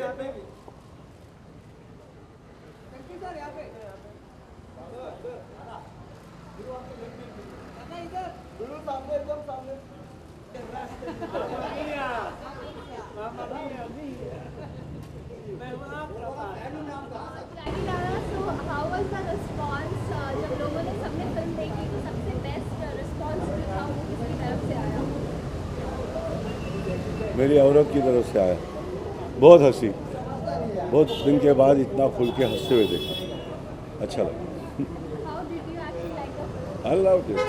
So how was the response जब लोगों ने सबने फिल्म देखी तो सबसे बेस्ट रिस्पॉन्स जो था वो किसकी तरफ से आया? मेरी औरत की तरफ से आया। बहुत हंसी, बहुत दिन के बाद इतना खुल के हंसते हुए देखा, अच्छा लगा। How did you actually like the film? I loved it.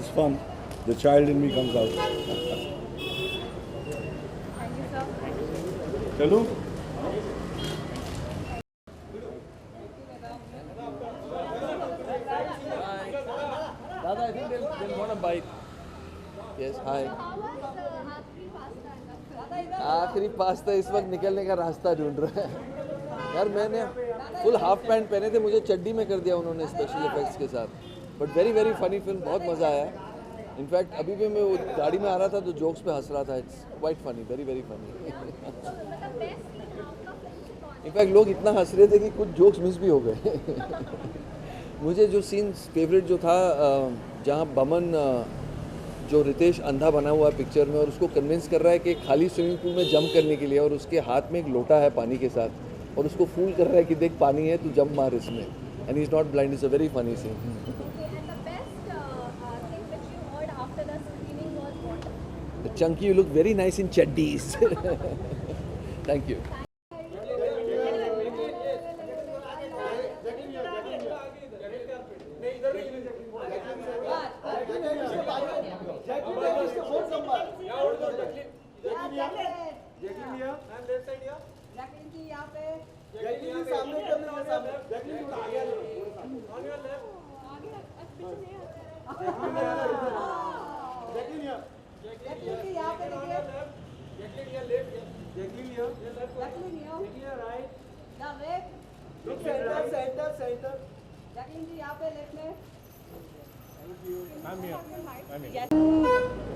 It's fun. The child in me comes out. Thank you sir. चलो। Dada, I think they'll want a bite. Yes, hi. How was आखिरी pasta in the film? आखिरी pasta इस वक्त निकलने का रास्ता ढूंढ रहा है। यार मैंने फुल हाफ पैंट पहने थे, मुझे चड्डी में कर दिया उन्होंने स्पेशल इफेक्ट्स के साथ। But very very funny film, बहुत मज़ा आया। इनफैक्ट अभी भी मैं वो गाड़ी में आ रहा था तो जोक्स पे हंस रहा था। It's quite funny, very very funny. मतलब best scene out of film कौन? इनफैक्ट लोग इतना हंस रहे थे कि कुछ जोक्स मिस भी हो गए। मुझे जो सीन फेवरेट जो था, जहाँ बमन जो रितेश अंधा बना हुआ है पिक्चर में और उसको कन्विंस कर रहा है कि खाली स्विमिंग पूल में जंप करने के लिए, और उसके हाथ में एक लोटा है पानी के साथ और उसको फूल कर रहा है कि देख पानी है, तू जंप मार इसमें, and he is not blind. Is a very funny scene. Okay, and the best thing which you heard after the screening was what? Chunky, you look very nice in chaddis. Thank you.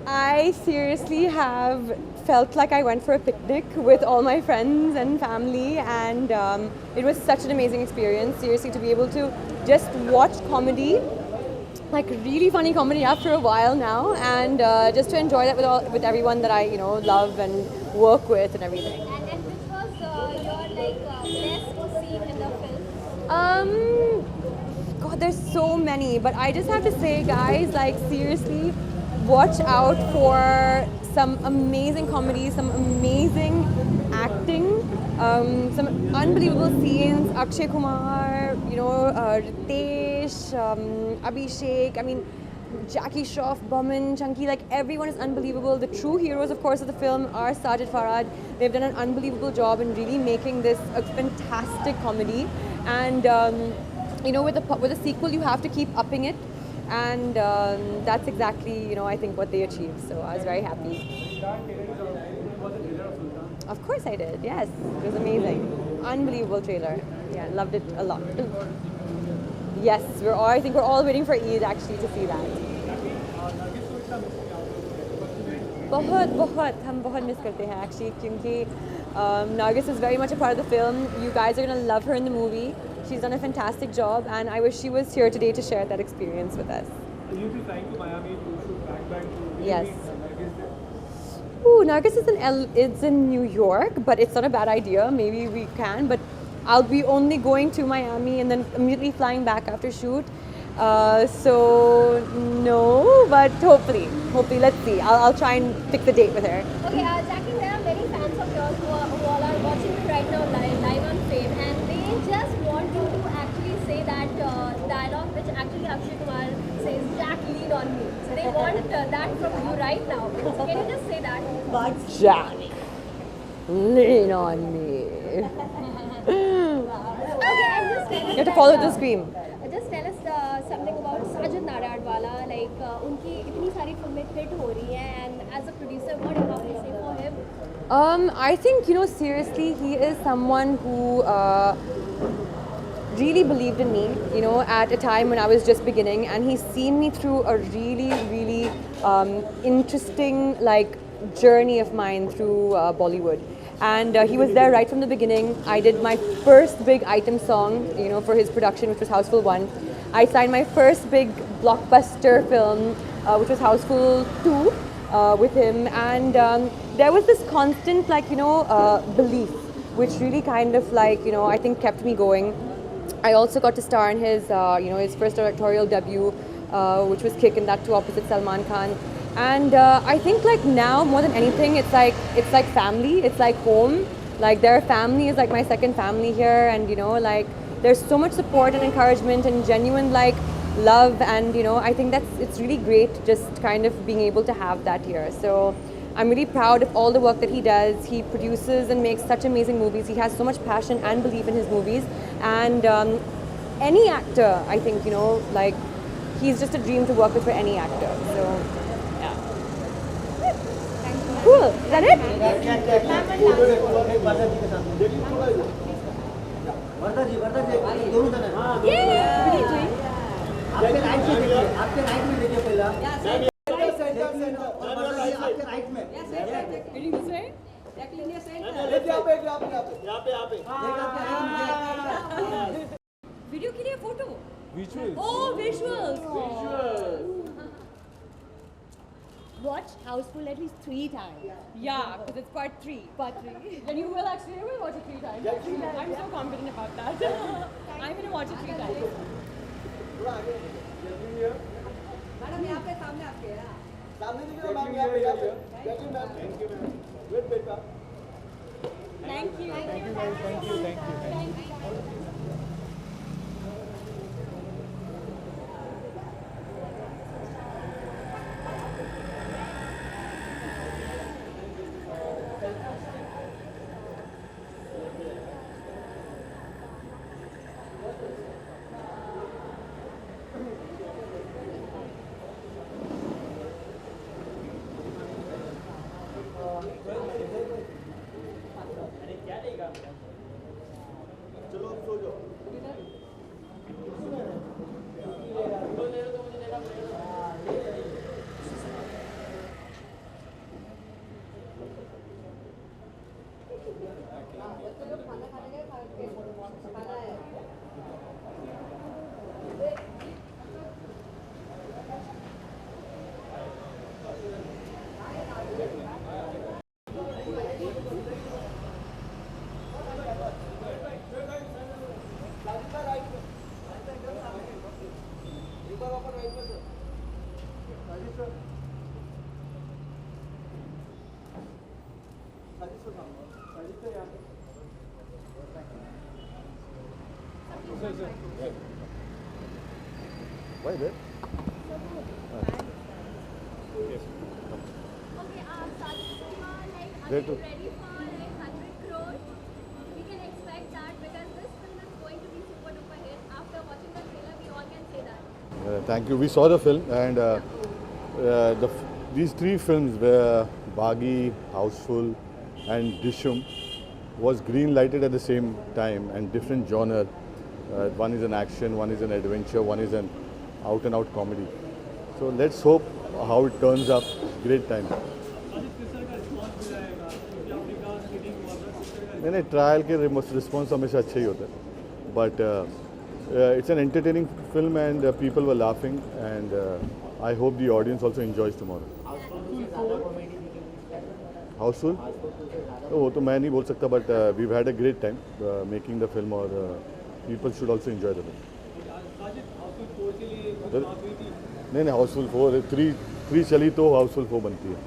I seriously have felt like I went for a picnic with all my friends and family, and it was such an amazing experience. Seriously, to be able to just watch comedy, like really funny comedy after a while now, and just to enjoy that with everyone that I love and work with and everything. And which was your like best scene in the film? God, there's so many, but I just have to say, guys, like seriously, watch out for some amazing comedy, some amazing acting, some unbelievable scenes. Akshay Kumar, Ritesh, Abhishek. I mean, Jackie Shroff, Boman, Chunky, like everyone is unbelievable. The true heroes, of course, of the film are Sajid Farhad. They've done an unbelievable job in really making this a fantastic comedy. And with a sequel, you have to keep upping it, and that's exactly I think what they achieved. So I was very happy. Of course I did. Yes, it was amazing, unbelievable trailer. Yeah, loved it a lot. Yes, I think we're all waiting for Eid actually to see that. बहुत हम बहुत miss करते हैं actually, क्योंकि Nargis is very much a part of the film. You guys are gonna love her in the movie. She's done a fantastic job, and I wish she was here today to share that experience with us. Will you be flying to Miami to shoot back to? Yes. Ooh, Nargis is in New York, but it's not a bad idea. Maybe we can, but I'll be only going to Miami and then immediately flying back after shoot. So no, but hopefully, let's see. I'll try and pick the date with her. Okay, Jackie, there are many fans of yours who all are watching you right now live on Fame, and they just want you to actually say that dialogue which actually Akshay Kumar says, "Jack, lean on me." So they want that from you right now. So can you just say that? Jack, lean on me. Okay, and just tell us You have to follow the scream. Just tell us something about Sajid Nadiadwala. Like उनकी इतनी सारी फिल्में hit हो रही हैं, and as a producer, what do you have to say for him? I think seriously, he is someone who really believed in me, at a time when I was just beginning, and he's seen me through a really, really interesting journey of mine through Bollywood. and he was there right from the beginning. I did my first big item song, you know, for his production, which was Houseful 1. I signed my first big blockbuster film, which was Houseful 2, with him, and there was this constant, like, you know, belief, which really kind of, like, you know, I think kept me going. I also got to star in his, you know, his first directorial debut, which was Kick, and that too opposite Salman Khan. And I think, like, now more than anything, it's like family, it's like home. Like, their family is like my second family here, and you know, like, there's so much support and encouragement and genuine, like, love, and you know, I think it's really great just kind of being able to have that here. So I'm really proud of all the work that he does. He produces and makes such amazing movies. He has so much passion and belief in his movies, and any actor, I think, you know, like, he's just a dream to work with for any actor. So cool. Is that it? Video के लिए photo. Visuals. Oh, visuals. Watch Houseful at least 3 times. Yeah, because it's part 3. Part 3. And you will actually watch it 3 times. I'm so confident about that. I'm going to watch it 3 times. Thank you, ma'am. Thank you. Why there? Okay, Sajid Kumar, like, are Where you to? ready for like 100 crores? We can expect that because this film is going to be super duper hit. After watching the trailer, we all can say that. Thank you. We saw the film, and these 3 films were Baghi, Houseful, and Dishyam was green lighted at the same time, and different genre. One is an action, one is an adventure, one is an out and out comedy. So let's hope how it turns up. Great time. मैंने trial के response हमेशा अच्छे ही होते हैं, but it's an entertaining film and people were laughing, and I hope the audience also enjoys tomorrow. Housefull तो वो तो मैं नहीं बोल सकता, but we had a great time making the film, और people should also enjoy the film. नहीं, housefull 4 3 चली तो हाउसफुल 4 बनती है.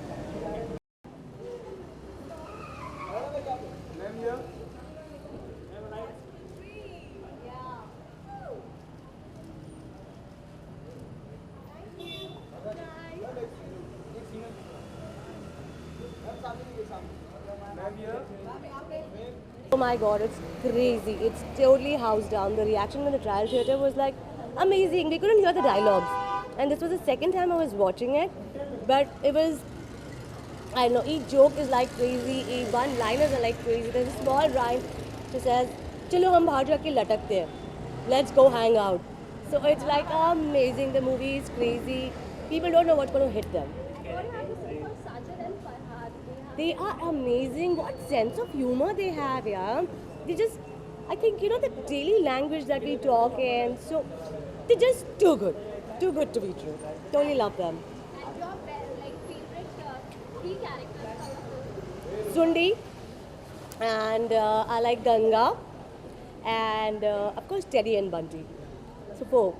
Oh my god, it's crazy. It's totally housed down. The reaction in the trial theatre was like amazing. We couldn't hear the dialogues. And this was the second time I was watching it. But it was, I don't know, each joke is like crazy, each one-liners are like crazy. There's a small rhyme that says, "Chalo hum bahar jaake latakte hain. Let's go hang out." So it's like amazing. The movie is crazy. People don't know what's going to hit them. What do you have to say for Sajid and Farhad? They They are amazing. What sense of humor they have, yeah. They just, I think, you know, the daily language that we talk, and so they're just too good to be true. Totally love them. And your like favorite three characters? Sundi, and I like Ganga, and of course Teddy and Bunty. So four.